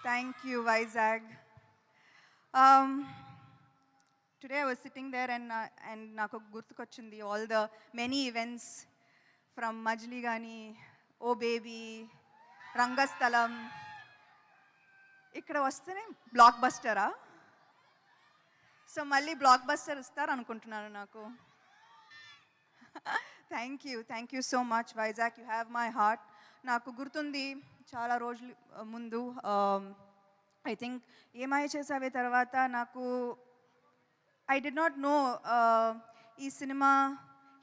Thank you, Vizag. Um, today I was sitting there and నాకు గుర్తుకొచ్చింది all the many events from Majli Gani, Oh Baby, రంగస్థలం. ఇక్కడ వస్తేనే black బస్టరా? So మళ్ళీ block buster ఇస్తారు అనుకుంటున్నాను నాకు. Thank you so much Vizag, you have my heart. నాకు గుర్తుంది చాలా రోజులు ముందు, ఐ థింక్ ఏమై చేసావే తర్వాత నాకు ఐ డి నాట్ నో ఈ సినిమా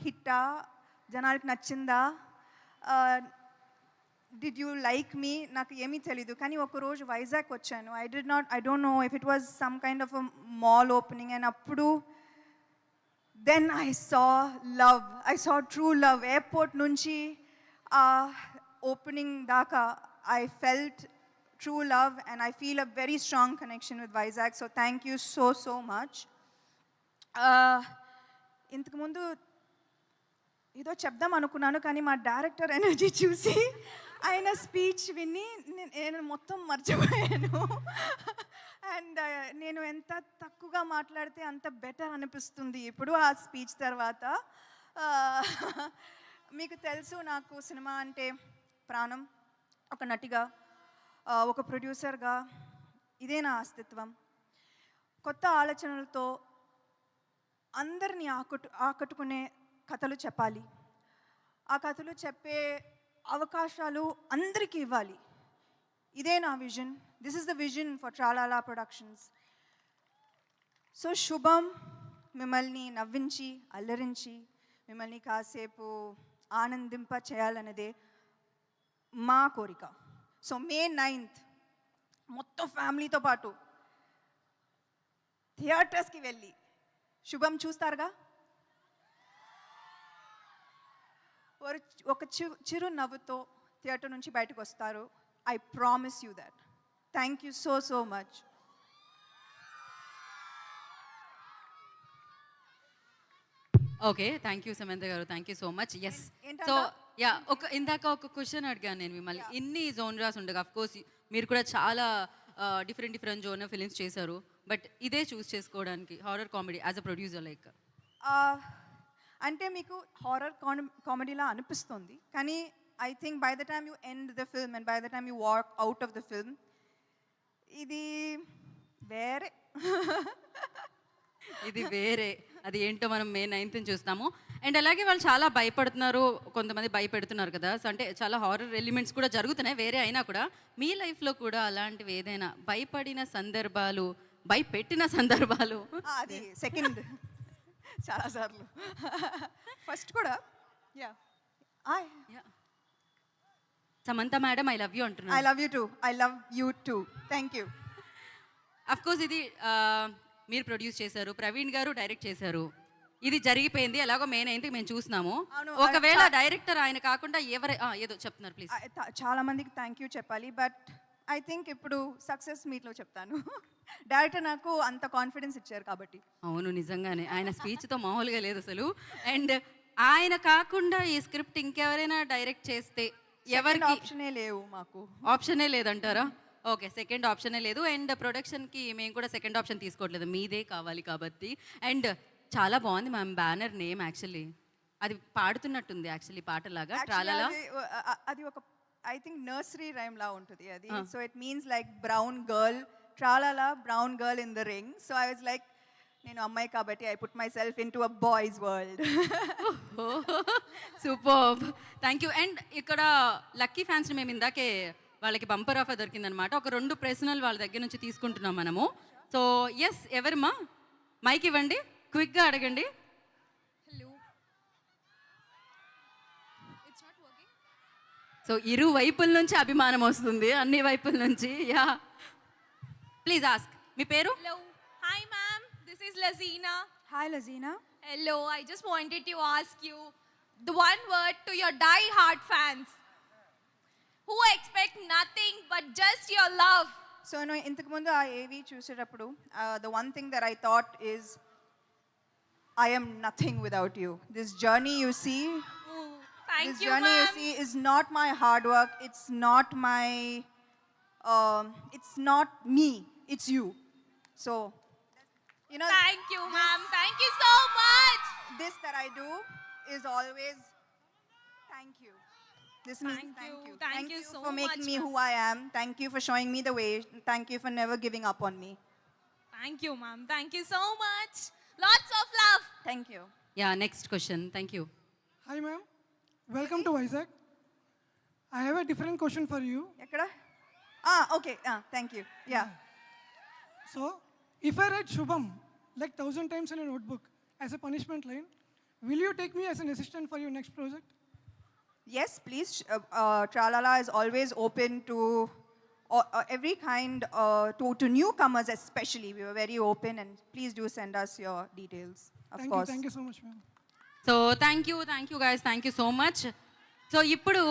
హిట్టా, జనాలకి నచ్చిందా, డిడ్ యూ లైక్ మీ, నాకు ఏమీ తెలీదు. కానీ ఒకరోజు వైజాగ్ వచ్చాను. I don't know if it was some kind of a mall opening, and అప్పుడు then I saw love. I saw true love. Airport nunchi opening daka, I felt true love, and I feel a very strong connection with Vizag. So thank you so much. ఇంతకు ముందు ఏదో చెప్దాం అనుకున్నాను, కానీ మా director energy చూసి ఆయన speech విని నేను మొత్తం మర్చిపోయాను. అండ్ నేను ఎంత తక్కువగా మాట్లాడితే అంత బెటర్ అనిపిస్తుంది ఇప్పుడు ఆ స్పీచ్ తర్వాత. మీకు తెలుసు నాకు సినిమా అంటే ప్రాణం. ఒక నటిగా, ఒక ప్రొడ్యూసర్గా ఇదే నా అస్తిత్వం. కొత్త ఆలోచనలతో అందరినీ ఆకట్టుకునే కథలు చెప్పాలి. ఆ కథలు చెప్పే అవకాశాలు అందరికీ ఇవ్వాలి. ఇదే నా vision. This is the vision for Tralala productions. So Subham, మిమ్మల్ని నవ్వించి అల్లరించి మిమ్మల్ని కాసేపు ఆనందింప చేయాలన్నదే మా కోరిక. సో May 9th మొత్తం ఫ్యామిలీతో పాటు థియేటర్స్కి వెళ్ళి శుభం చూస్తారుగా. ఒక చిరు నవ్వుతో థియేటర్ నుంచి బయటకు వస్తారు. I promise you that. Thank you so much. Okay, thank you Samantha garu, thank you so much. Yes, so ఇందాక ఒక క్వశ్చన్ అడిగాను నేను మిమ్మల్ని. ఇన్ని జోనరాస్ ఉండగా, అఫ్ కోర్స్ మీరు కూడా చాలా డిఫరెంట్ జోనర్ ఫిలిమ్స్ చేశారు, బట్ ఇదే చూస్ చేసుకోవడానికి horror comedy as a producer like అంటే మీకు హారర్ కామెడీలా అనిపిస్తుంది, కానీ I think by the time you end the film and by the time you walk out of the film, ఇది వేరే. ఇది వేరే, అది ఏంటో మనం May 9th చూస్తాము. అండ్ అలాగే వాళ్ళు చాలా భయపడుతున్నారు, కొంతమంది భయపెడుతున్నారు కదా. సో అంటే చాలా హారర్ ఎలిమెంట్స్ కూడా జరుగుతున్నాయి వేరే అయినా కూడా. మీ లైఫ్లో కూడా అలాంటివి ఏదైనా భయపడిన సందర్భాలు, భయపెట్టిన సందర్భాలు? అది సెకండ్ చాలాసార్లు. ఫస్ట్ కూడా Samantha madam, I love you అంటున్నాను. I love you too. Thank you. Of course ఇది మీరు ప్రొడ్యూస్ చేశారు, ప్రవీణ్ గారు డైరెక్ట్ చేశారు. ఇది జరిగిపోయింది ఎలాగో May 9th మేము చూస్తున్నాము. ఒకవేళ డైరెక్టర్ ఆయన కాకుండా ఏదో చెప్తున్నారు ప్లీజ్. చాలా మందికి థ్యాంక్ యూ చెప్పాలి, బట్ ఐ థింక్ ఇప్పుడు సక్సెస్ మీట్లో చెప్తాను. డైరెక్టర్ నాకు అంత కాన్ఫిడెన్స్ ఇచ్చారు కాబట్టి. అవును, నిజంగానే ఆయన స్పీచ్తో మామూలుగా లేదు అసలు. అండ్ ఆయన కాకుండా ఈ స్క్రిప్ట్ ఇంకెవరైనా డైరెక్ట్ చేస్తే ఎవరికి ఆప్షనే లేవు, మాకు ఆప్షనే లేదంటారా? ఓకే, సెకండ్ ఆప్షనే లేదు. అండ్ ప్రొడక్షన్కి మేము కూడా సెకండ్ ఆప్షన్ తీసుకోవట్లేదు, మీదే కావాలి కాబట్టి. అండ్ చాలా బాగుంది మ్యామ్ బ్యానర్ నేమ్, యాక్చువల్లీ అది పాడుతున్నట్టుంది యాక్చువల్లీ పాటలాగా ట్రాలాలా. అది ఒక ఐ థింక్ నర్సరీ రైమ్ లా ఉంటుంది అది. So it means like brown girl, tralala brown girl in the ring. So I was like, నేను అమ్మాయి కాబట్టి I put myself into a boys world. Super, thank you. And ఇక్కడ lucky ఫ్యాన్స్ని మేము ఇందాకే వాళ్ళకి బంపర్ ఆఫర్ దొరికిందనమాట. ఒక 2 ప్రశ్నలు వాళ్ళ దగ్గర నుంచి తీసుకుంటున్నాం మనము. సో ఎస్, ఎవరమ్మా మైక్ ఇవ్వండి, క్విక్గా అడగండి. సో ఇరు వైపుల నుంచి అభిమానం వస్తుంది, అన్ని వైపుల నుంచి. Yeah, please ask. మీ పేరు? Hello. Hi ma'am, this is Lazina. Hi Lazina. Hello, I just wanted to ask you the one word to your die-hard fans who expect nothing but just your love. So నేను ఇంతకు ముందు ఆ ఏవి చూసేటప్పుడు the one thing that I thought is I am nothing without you. This journey you see, Thank this you journey ma'am. you see is not my hard work, it's not my it's not me, it's you. So, you know, Thank you, ma'am. Thank you so much. this that I do is always thank you. This means Thank thank you. you. Thank you so for making much, me ma'am. who I am. Thank you for showing me the way. Thank you for never giving up on me. Thank you, ma'am. Thank you so much. Lots of love. Thank you. Yeah next question thank you. Hi, ma'am. Welcome to Vizag. I have a different question for you. Ekkada? Okay. Thank you. Yeah. So, if I write Shubham like 1,000 times in a notebook as a punishment line, will you take me as an assistant for your next project? Yes, please. Tralala is always open to every kind, to newcomers especially. We were very open, and please do send us your details, of course. Thank you so much, ma'am. So thank you guys, thank you so much. So ఇప్పుడు